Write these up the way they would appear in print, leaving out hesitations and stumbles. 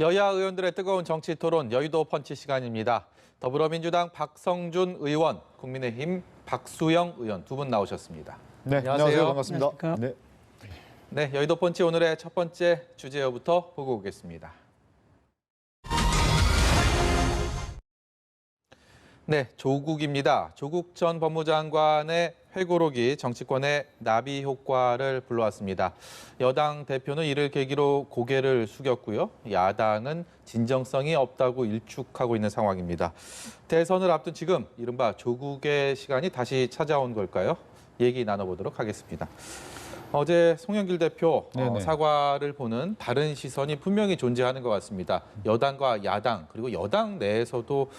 여야 의원들의 뜨거운 정치 토론 여의도 펀치 시간입니다. 더불어민주당 박성준 의원, 국민의힘 박수영 의원 두 분 나오셨습니다. 네, 안녕하세요. 반갑습니다. 네. 네, 여의도 펀치 오늘의 첫 번째 주제어부터 보고 오겠습니다. 네, 조국입니다. 조국 전 법무장관의 회고록이 정치권의 나비 효과를 불러왔습니다. 여당 대표는 이를 계기로 고개를 숙였고요. 야당은 진정성이 없다고 일축하고 있는 상황입니다. 대선을 앞둔 지금 이른바 조국의 시간이 다시 찾아온 걸까요? 얘기 나눠보도록 하겠습니다. 어제 송영길 대표 사과를 보는 다른 시선이 분명히 존재하는 것 같습니다. 여당과 야당 그리고 여당 내에서도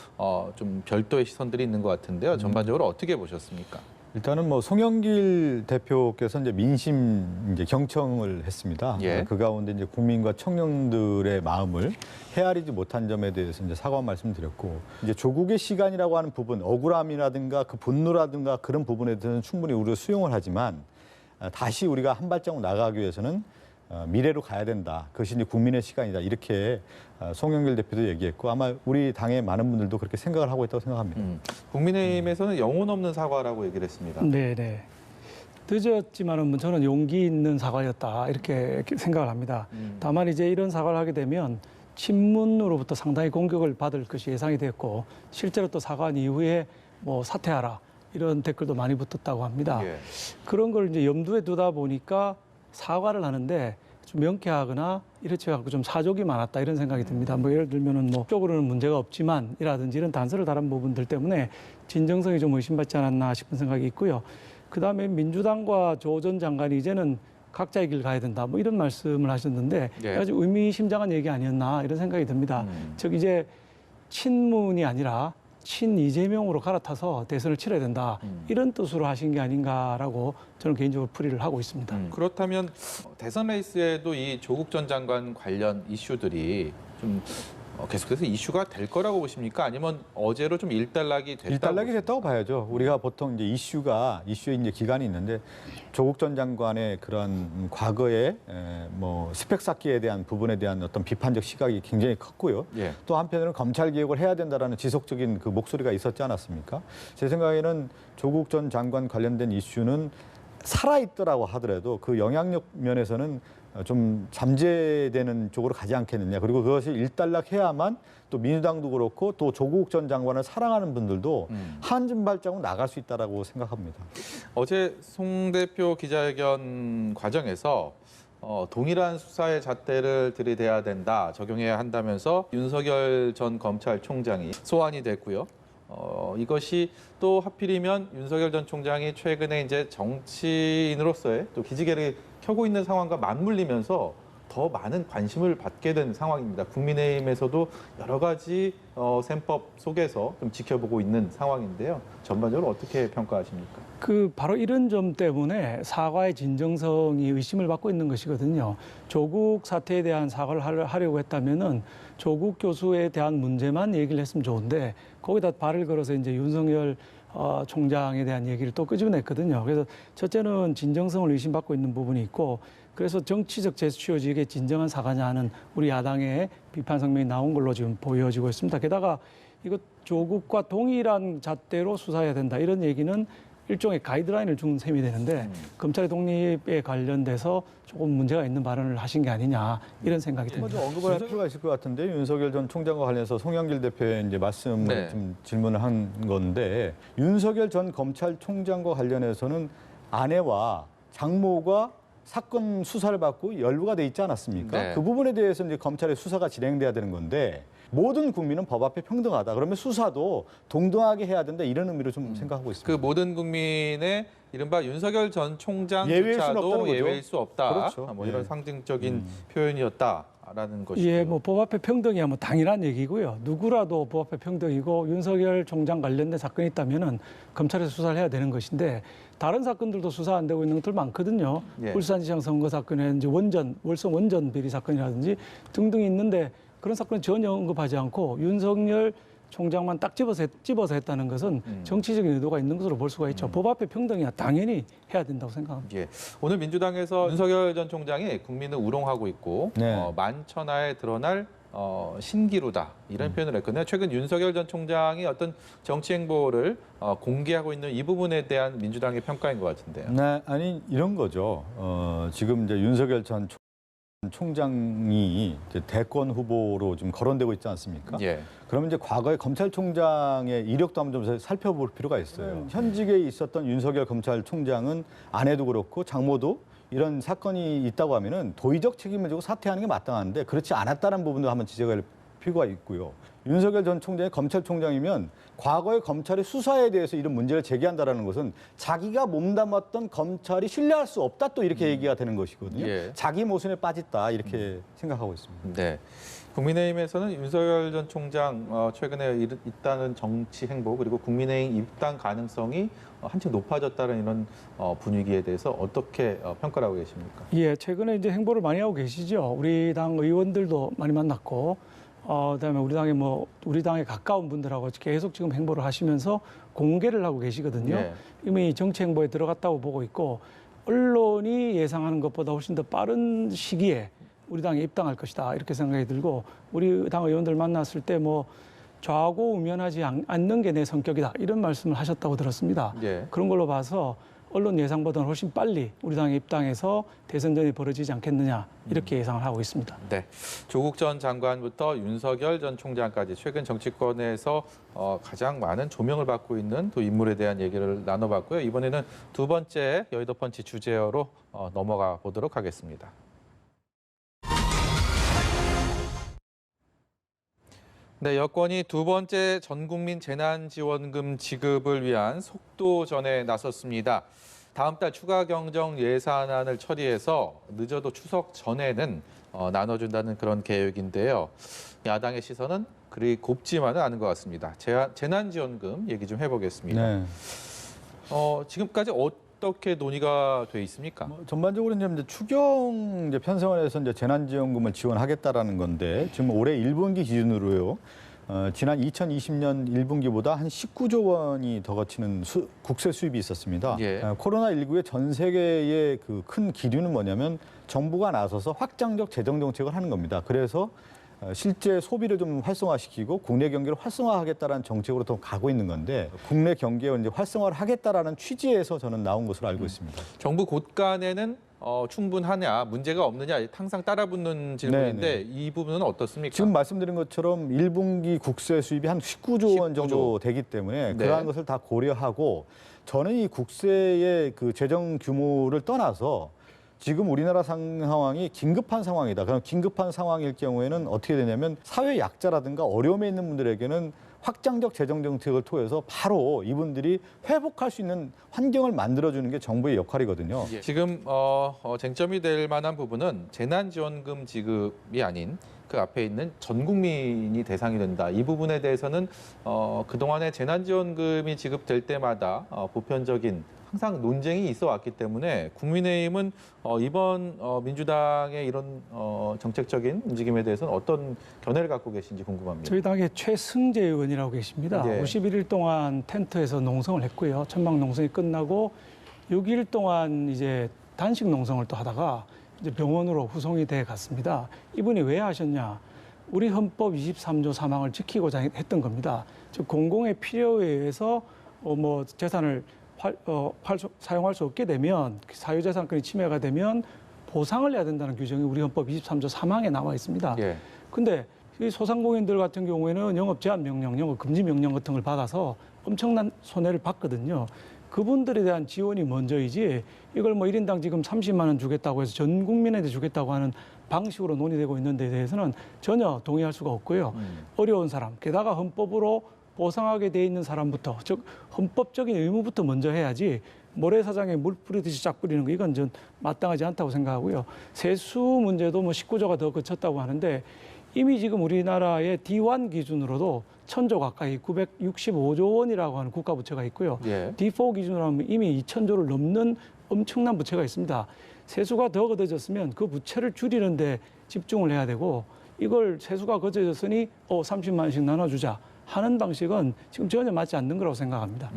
좀 별도의 시선들이 있는 것 같은데요. 전반적으로 어떻게 보셨습니까? 일단은 송영길 대표께서 이제 민심 경청을 했습니다. 예. 그 가운데 이제 국민과 청년들의 마음을 헤아리지 못한 점에 대해서 이제 사과 말씀드렸고, 이제 조국의 시간이라고 하는 부분, 억울함이라든가 그 분노라든가 그런 부분에 대해서는 충분히 우리가 수용을 하지만 다시 우리가 한 발자국 나가기 위해서는 미래로 가야 된다. 그것이 이제 국민의 시간이다. 이렇게 송영길 대표도 얘기했고 아마 우리 당의 많은 분들도 그렇게 생각을 하고 있다고 생각합니다. 국민의힘에서는 영혼 없는 사과라고 얘기를 했습니다. 네. 늦었지만은 저는 용기 있는 사과였다 이렇게 생각을 합니다. 다만 이제 이런 사과를 하게 되면 친문으로부터 상당히 공격을 받을 것이 예상이 됐고 실제로 또 사과한 이후에 사퇴하라 이런 댓글도 많이 붙었다고 합니다. 예. 그런 걸 이제 염두에 두다 보니까 사과를 하는데 좀 명쾌하거나 이렇지 않고 좀 사족이 많았다 이런 생각이 듭니다. 예를 들면은 쪽으로는 문제가 없지만 이라든지 이런 단서를 다른 부분들 때문에 진정성이 좀 의심받지 않았나 싶은 생각이 있고요. 그다음에 민주당과 조 전 장관이 이제는 각자의 길 가야 된다 이런 말씀을 하셨는데 예. 아주 의미심장한 얘기 아니었나 이런 생각이 듭니다. 즉 이제 친문이 아니라 친 이재명으로 갈아타서 대선을 치러야 된다. 이런 뜻으로 하신 게 아닌가라고 저는 개인적으로 풀이를 하고 있습니다. 그렇다면 대선 레이스에도 이 조국 전 장관 관련 이슈들이 좀 계속해서 이슈가 될 거라고 보십니까? 아니면 어제로 좀 일단락이 됐다고? 일단락이 됐다고 봐야죠. 우리가 보통 이제 이슈의 이제 기간이 있는데 조국 전 장관의 그런 과거의 스펙 쌓기에 대한 부분에 대한 어떤 비판적 시각이 굉장히 컸고요. 예. 또 한편으로는 검찰 개혁을 해야 된다라는 지속적인 그 목소리가 있었지 않았습니까? 제 생각에는 조국 전 장관 관련된 이슈는 살아있더라고 하더라도 그 영향력 면에서는 좀 잠재되는 쪽으로 가지 않겠느냐. 그리고 그것이 일단락해야만 또 민주당도 그렇고 또 조국 전 장관을 사랑하는 분들도 한 발자국 나갈 수 있다라고 생각합니다. 어제 송 대표 기자회견 과정에서 동일한 수사의 잣대를 들이대야 된다, 적용해야 한다면서 윤석열 전 검찰총장이 소환이 됐고요. 이것이 또 하필이면 윤석열 전 총장이 최근에 이제 정치인으로서의 또 기지개를 켜고 있는 상황과 맞물리면서 더 많은 관심을 받게 된 상황입니다. 국민의힘에서도 여러 가지 셈법 속에서 좀 지켜보고 있는 상황인데요. 전반적으로 어떻게 평가하십니까? 바로 이런 점 때문에 사과의 진정성이 의심을 받고 있는 것이거든요. 조국 사태에 대한 사과를 하려고 했다면은 조국 교수에 대한 문제만 얘기를 했으면 좋은데 거기다 발을 걸어서 이제 윤석열 총장에 대한 얘기를 또 끄집어냈거든요. 그래서 첫째는 진정성을 의심받고 있는 부분이 있고 그래서 정치적 제스처지 이게 진정한 사과냐 하는 우리 야당의 비판 성명이 나온 걸로 지금 보여지고 있습니다. 게다가 이거 조국과 동일한 잣대로 수사해야 된다 이런 얘기는 일종의 가이드라인을 준 셈이 되는데 검찰의 독립에 관련돼서 조금 문제가 있는 발언을 하신 게 아니냐 이런 생각이 듭니다. 좀 언급을 할 필요가 있을 것 같은데 윤석열 전 총장과 관련해서 송영길 대표의 이제 말씀을 좀 질문을 한 건데 윤석열 전 검찰총장과 관련해서는 아내와 장모가 사건 수사를 받고 연루가 돼 있지 않았습니까? 네. 그 부분에 대해서 이제 검찰의 수사가 진행돼야 되는 건데 모든 국민은 법 앞에 평등하다. 그러면 수사도 동등하게 해야 된다. 이런 의미로 좀 생각하고 있습니다. 그 모든 국민의 이른바 윤석열 전 예외일 수는 없다는 총장조차도 거죠. 예외일 수 없다. 그렇죠. 이런 예. 상징적인 표현이었다라는 것이고요. 예, 법 앞에 평등이야 당연한 얘기고요. 누구라도 법 앞에 평등이고 윤석열 총장 관련된 사건이 있다면은 검찰에서 수사를 해야 되는 것인데 다른 사건들도 수사 안 되고 있는 것들 많거든요. 예. 울산시장 선거 사건에 이제 월성 원전 비리 사건이라든지 등등이 있는데 그런 사건은 전혀 언급하지 않고 윤석열 총장만 딱 집어서 했다는 것은 정치적인 의도가 있는 것으로 볼 수가 있죠. 법 앞에 평등이야 당연히 해야 된다고 생각합니다. 예. 오늘 민주당에서 윤석열 전 총장이 국민을 우롱하고 있고 네. 만천하에 드러날 신기루다 이런 표현을 했거든요. 최근 윤석열 전 총장이 어떤 정치 행보를 공개하고 있는 이 부분에 대한 민주당의 평가인 것 같은데요. 네, 아니 이런 거죠. 지금 이제 윤석열 전 총장이 이제 대권 후보로 좀 거론되고 있지 않습니까? 예. 그러면 이제 과거의 검찰총장의 이력도 한번 좀 살펴볼 필요가 있어요. 현직에 있었던 윤석열 검찰총장은 아내도 그렇고 장모도 이런 사건이 있다고 하면은 도의적 책임을 지고 사퇴하는 게 마땅한데 그렇지 않았다는 부분도 한번 지적할 필요가 있고요. 윤석열 전 총장이 검찰총장이면 과거의 검찰의 수사에 대해서 이런 문제를 제기한다는 것은 자기가 몸담았던 검찰이 신뢰할 수 없다 또 이렇게 얘기가 되는 것이거든요. 예. 자기 모순에 빠졌다 이렇게 생각하고 있습니다. 네. 국민의힘에서는 윤석열 전 총장 최근에 있다는 정치 행보 그리고 국민의힘 입당 가능성이 한층 높아졌다는 이런 분위기에 대해서 어떻게 평가를 하고 계십니까? 예, 최근에 이제 행보를 많이 하고 계시죠. 우리 당 의원들도 많이 만났고, 그다음에 우리 당에 가까운 분들하고 계속 지금 행보를 하시면서 공개를 하고 계시거든요. 예. 이미 정치 행보에 들어갔다고 보고 있고, 언론이 예상하는 것보다 훨씬 더 빠른 시기에 우리 당에 입당할 것이다 이렇게 생각이 들고, 우리 당 의원들 만났을 때 좌고우면하지 않는 게 내 성격이다 이런 말씀을 하셨다고 들었습니다. 예. 그런 걸로 봐서 언론 예상보다는 훨씬 빨리 우리 당에 입당해서 대선전이 벌어지지 않겠느냐 이렇게 예상을 하고 있습니다. 네. 조국 전 장관부터 윤석열 전 총장까지 최근 정치권에서 가장 많은 조명을 받고 있는 두 인물에 대한 얘기를 나눠봤고요. 이번에는 두 번째 여의도 펀치 주제어로 넘어가 보도록 하겠습니다. 네, 여권이 두 번째 전국민 재난지원금 지급을 위한 속도전에 나섰습니다. 다음 달 추가 경정 예산안을 처리해서 늦어도 추석 전에는 나눠준다는 그런 계획인데요. 야당의 시선은 그리 곱지만은 않은 것 같습니다. 재난지원금 얘기 좀 해보겠습니다. 네. 지금까지 어떻게 논의가 돼 있습니까? 전반적으로 이제 추경 편성안에서 이제 재난지원금을 지원하겠다라는 건데 지금 올해 1분기 기준으로요. 지난 2020년 1분기보다 한 19조 원이 더 거치는 국세 수입이 있었습니다. 예. 코로나19의 전 세계의 그 큰 기류는 뭐냐면 정부가 나서서 확장적 재정 정책을 하는 겁니다. 그래서 실제 소비를 좀 활성화시키고 국내 경기를 활성화하겠다라는 정책으로 더 가고 있는 건데 국내 경기에 이제 활성화를 하겠다라는 취지에서 저는 나온 것으로 알고 있습니다. 정부 곳간에는 충분하냐, 문제가 없느냐 항상 따라붙는 질문인데 네네. 이 부분은 어떻습니까? 지금 말씀드린 것처럼 1분기 국세 수입이 한 19조 원 정도 되기 때문에 네. 그러한 것을 다 고려하고 저는 이 국세의 그 재정 규모를 떠나서 지금 우리나라 상황이 긴급한 상황이다. 그럼 긴급한 상황일 경우에는 어떻게 되냐면 사회 약자라든가 어려움에 있는 분들에게는 확장적 재정 정책을 통해서 바로 이분들이 회복할 수 있는 환경을 만들어주는 게 정부의 역할이거든요. 예. 지금 쟁점이 될 만한 부분은 재난지원금 지급이 아닌 그 앞에 있는 전 국민이 대상이 된다. 이 부분에 대해서는 그동안에 재난지원금이 지급될 때마다 보편적인 항상 논쟁이 있어 왔기 때문에 국민의힘은 이번 민주당의 이런 정책적인 움직임에 대해서는 어떤 견해를 갖고 계신지 궁금합니다. 저희 당의 최승재 의원이라고 계십니다. 예. 51일 동안 텐트에서 농성을 했고요. 천막 농성이 끝나고 6일 동안 이제 단식 농성을 또 하다가 이제 병원으로 후송이 돼 갔습니다. 이분이 왜 하셨냐? 우리 헌법 23조 3항을 지키고자 했던 겁니다. 즉 공공의 필요에 의해서 재산을 사용할 수 없게 되면 사유재산권이 침해가 되면 보상을 해야 된다는 규정이 우리 헌법 23조 3항에 나와 있습니다. 예. 근데 이 소상공인들 같은 경우에는 영업 제한 명령, 영업 금지 명령 같은 걸 받아서 엄청난 손해를 봤거든요. 그분들에 대한 지원이 먼저이지 이걸 1인당 지금 30만 원 주겠다고 해서 전 국민한테 주겠다고 하는 방식으로 논의되고 있는 데 대해서는 전혀 동의할 수가 없고요. 어려운 사람, 게다가 헌법으로 보상하게 돼 있는 사람부터, 즉 헌법적인 의무부터 먼저 해야지 모래사장에 물 뿌리듯이 쫙 뿌리는 거 이건 전 마땅하지 않다고 생각하고요. 세수 문제도 19조가 더 거쳤다고 하는데 이미 지금 우리나라의 D1 기준으로도 1,000조 가까이 965조 원이라고 하는 국가부채가 있고요. 예. D4 기준으로 하면 이미 2,000조를 넘는 엄청난 부채가 있습니다. 세수가 더 걷어졌으면 그 부채를 줄이는 데 집중을 해야 되고 이걸 세수가 걷어졌으니 30만 원씩 나눠주자 하는 방식은 지금 전혀 맞지 않는 거라고 생각합니다.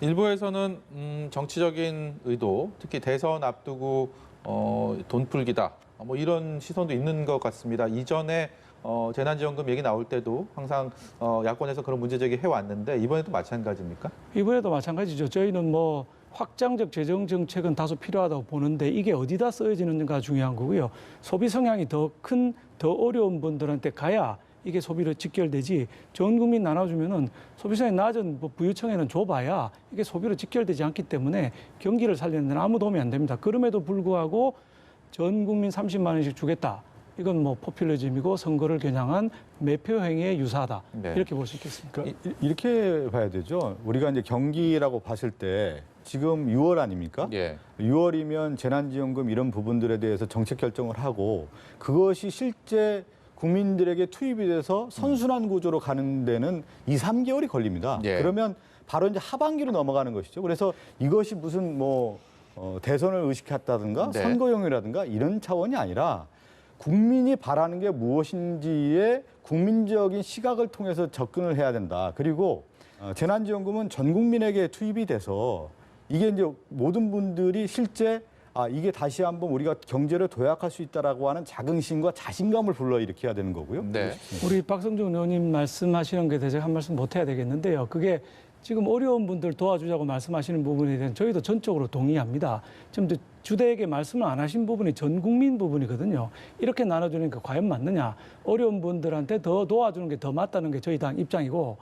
일부에서는 정치적인 의도, 특히 대선 앞두고 돈 풀기다. 이런 시선도 있는 것 같습니다. 이전에 재난지원금 얘기 나올 때도 항상 야권에서 그런 문제 제기 해왔는데 이번에도 마찬가지입니까? 이번에도 마찬가지죠. 저희는 뭐 확장적 재정 정책은 다소 필요하다고 보는데 이게 어디다 쓰여지는가 중요한 거고요. 소비 성향이 더 큰, 더 어려운 분들한테 가야 이게 소비로 직결되지 전 국민 나눠주면은 소비성이 낮은 뭐 부유층에는 줘봐야 이게 소비로 직결되지 않기 때문에 경기를 살리는 데는 아무 도움이 안 됩니다. 그럼에도 불구하고 전 국민 30만 원씩 주겠다. 이건 뭐 포퓰리즘이고 선거를 겨냥한 매표 행위에 유사하다. 네. 이렇게 볼 수 있겠습니다. 그러니까 이렇게 봐야 되죠. 우리가 이제 경기라고 봤을 때 지금 6월 아닙니까? 예. 6월이면 재난지원금 이런 부분들에 대해서 정책 결정을 하고 그것이 실제 국민들에게 투입이 돼서 선순환 구조로 가는 데는 2, 3개월이 걸립니다. 예. 그러면 바로 이제 하반기로 넘어가는 것이죠. 그래서 이것이 무슨 뭐 대선을 의식했다든가 네. 선거용이라든가 이런 차원이 아니라 국민이 바라는 게 무엇인지에 국민적인 시각을 통해서 접근을 해야 된다. 그리고 재난지원금은 전 국민에게 투입이 돼서 이게 이제 모든 분들이 실제 이게 다시 한번 우리가 경제를 도약할 수 있다라고 하는 자긍심과 자신감을 불러일으켜야 되는 거고요. 네. 우리 박성중 의원님 말씀하시는 것에 대해서 한 말씀 못 해야 되겠는데요. 그게 지금 어려운 분들 도와주자고 말씀하시는 부분에 대해서 저희도 전적으로 동의합니다. 지금 주대에게 말씀을 안 하신 부분이 전 국민 부분이거든요. 이렇게 나눠주니까 과연 맞느냐. 어려운 분들한테 더 도와주는 게 더 맞다는 게 저희 당 입장이고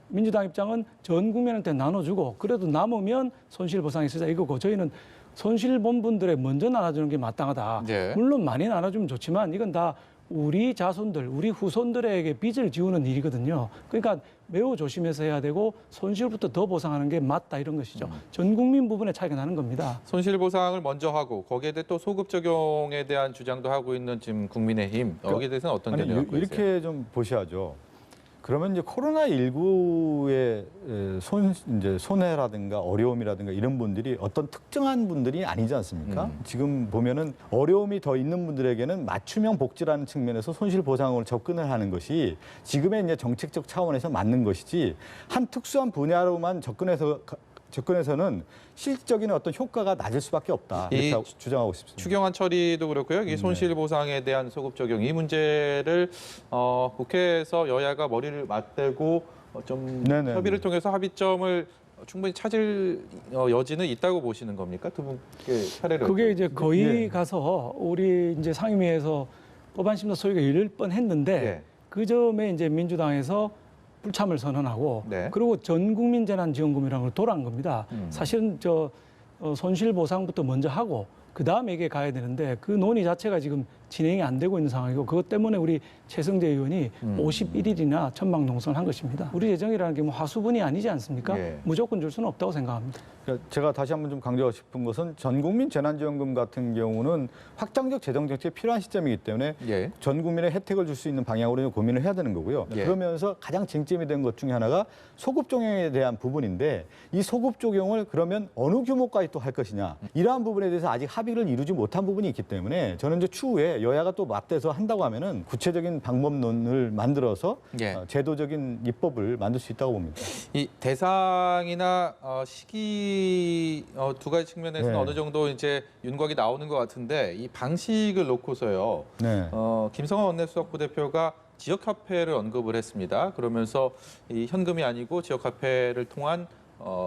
민주당 입장은 전 국민한테 나눠주고 그래도 남으면 손실보상에 쓰자 이거고 저희는 손실본 분들에 먼저 나눠주는 게 마땅하다. 네. 물론 많이 나눠주면 좋지만 이건 다 우리 자손들, 우리 후손들에게 빚을 지우는 일이거든요. 그러니까 매우 조심해서 해야 되고 손실부터 더 보상하는 게 맞다 이런 것이죠. 전 국민 부분에 차이가 나는 겁니다. 손실보상을 먼저 하고 거기에 대해 또 소급 적용에 대한 주장도 하고 있는 지금 국민의힘 여기에 대해서는 어떤 견해 갖고 있어요? 이렇게 좀 보셔야죠. 그러면 이제 코로나19의 이제 손해라든가 어려움이라든가 이런 분들이 어떤 특정한 분들이 아니지 않습니까? 지금 보면은 어려움이 더 있는 분들에게는 맞춤형 복지라는 측면에서 손실 보상으로 접근을 하는 것이 지금의 이제 정책적 차원에서 맞는 것이지 한 특수한 분야로만 접근해서는 실질적인 어떤 효과가 낮을 수밖에 없다. 이렇게 주장하고 싶습니다. 추경안 처리도 그렇고요. 이 손실보상에 대한 소급 적용 이 문제를 국회에서 여야가 머리를 맞대고 좀 네네. 협의를 통해서 합의점을 충분히 찾을 여지는 있다고 보시는 겁니까? 두 분께 차례를. 그게 이제 거의 예. 가서 우리 이제 상임위에서 법안 심사 소위가 열릴 뻔했는데 예. 그 점에 이제 민주당에서 불참을 선언하고 네. 그리고 전 국민 재난지원금이라는 걸 돌아간 겁니다. 사실은 손실 보상부터 먼저 하고 그 다음에 이게 가야 되는데 그 논의 자체가 지금 진행이 안 되고 있는 상황이고 그것 때문에 우리 최성재 의원이 51일이나 천막농성을 한 것입니다. 우리 재정이라는 게 뭐 화수분이 아니지 않습니까? 예. 무조건 줄 수는 없다고 생각합니다. 그러니까 제가 다시 한번 좀 강조하고 싶은 것은 전 국민 재난지원금 같은 경우는 확장적 재정 정책이 필요한 시점이기 때문에 예. 전 국민의 혜택을 줄 수 있는 방향으로 고민을 해야 되는 거고요. 예. 그러면서 가장 쟁점이 된 것 중에 하나가 소급 적용에 대한 부분인데 이 소급 적용을 그러면 어느 규모까지 또 할 것이냐 이러한 부분에 대해서 아직 합의를 이루지 못한 부분이 있기 때문에 저는 이제 추후에 여야가 또 맞대서 한다고 하면은 구체적인 방법론을 만들어서 예. 제도적인 입법을 만들 수 있다고 봅니다. 이 대상이나 시기 두 가지 측면에서는 네. 어느 정도 이제 윤곽이 나오는 것 같은데 이 방식을 놓고서요. 네. 김성환 원내수석 부대표가 지역화폐를 언급을 했습니다. 그러면서 이 현금이 아니고 지역화폐를 통한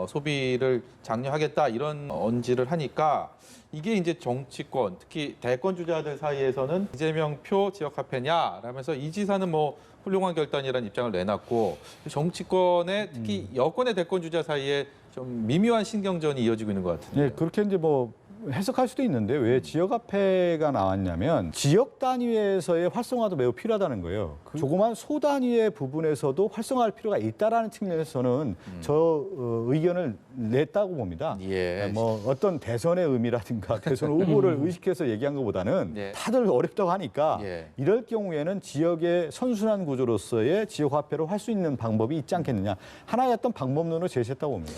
소비를 장려하겠다 이런 언지를 하니까 이게 이제 정치권 특히 대권 주자들 사이에서는 이재명 표 지역화폐냐 라면서 이 지사는 뭐 훌륭한 결단이라는 입장을 내놨고 정치권의 특히 여권의 대권 주자 사이에 좀 미묘한 신경전이 이어지고 있는 것 같은데. 예, 그렇게 이제 뭐 해석할 수도 있는데 왜 지역화폐가 나왔냐면 지역 단위에서의 활성화도 매우 필요하다는 거예요. 조그만 소단위의 부분에서도 활성화할 필요가 있다라는 측면에서는 저 의견을 냈다고 봅니다. 예. 뭐 어떤 대선의 의미라든가 대선 후보를 의식해서 얘기한 것보다는 예. 다들 어렵다고 하니까 예. 이럴 경우에는 지역의 선순환 구조로서의 지역화폐로 할 수 있는 방법이 있지 않겠느냐. 하나의 어떤 방법론을 제시했다고 봅니다.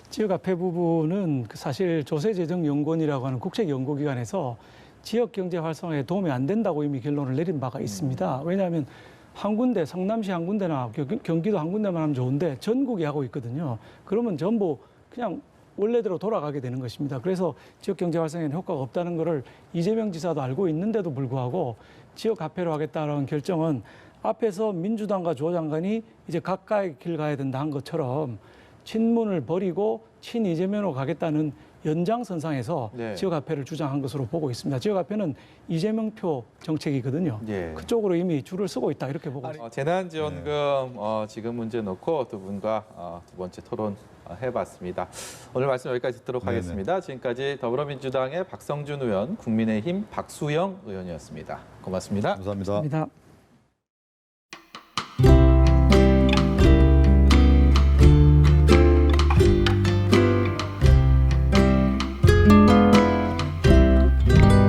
지역화폐 부분은 사실 조세재정연구원이라고 하는 국책연구기관에서 지역경제 활성화에 도움이 안 된다고 이미 결론을 내린 바가 있습니다. 왜냐하면 한 군데, 성남시 한 군데나 경기도 한 군데만 하면 좋은데 전국이 하고 있거든요. 그러면 전부 그냥 원래대로 돌아가게 되는 것입니다. 그래서 지역경제 활성화에는 효과가 없다는 것을 이재명 지사도 알고 있는데도 불구하고 지역화폐로 하겠다는 결정은 앞에서 민주당과 조 장관이 이제 각각의 길 가야 된다 한 것처럼 친문을 버리고 친 이재명으로 가겠다는 연장선상에서 네. 지역화폐를 주장한 것으로 보고 있습니다. 지역화폐는 이재명표 정책이거든요. 예. 그쪽으로 이미 줄을 서고 있다 이렇게 보고 있습니다. 재난지원금 지금 문제 놓고 두 분과 두 번째 토론 해봤습니다. 오늘 말씀 여기까지 듣도록 네네. 하겠습니다. 지금까지 더불어민주당의 박성준 의원, 국민의힘 박수영 의원이었습니다. 고맙습니다. 감사합니다. 감사합니다.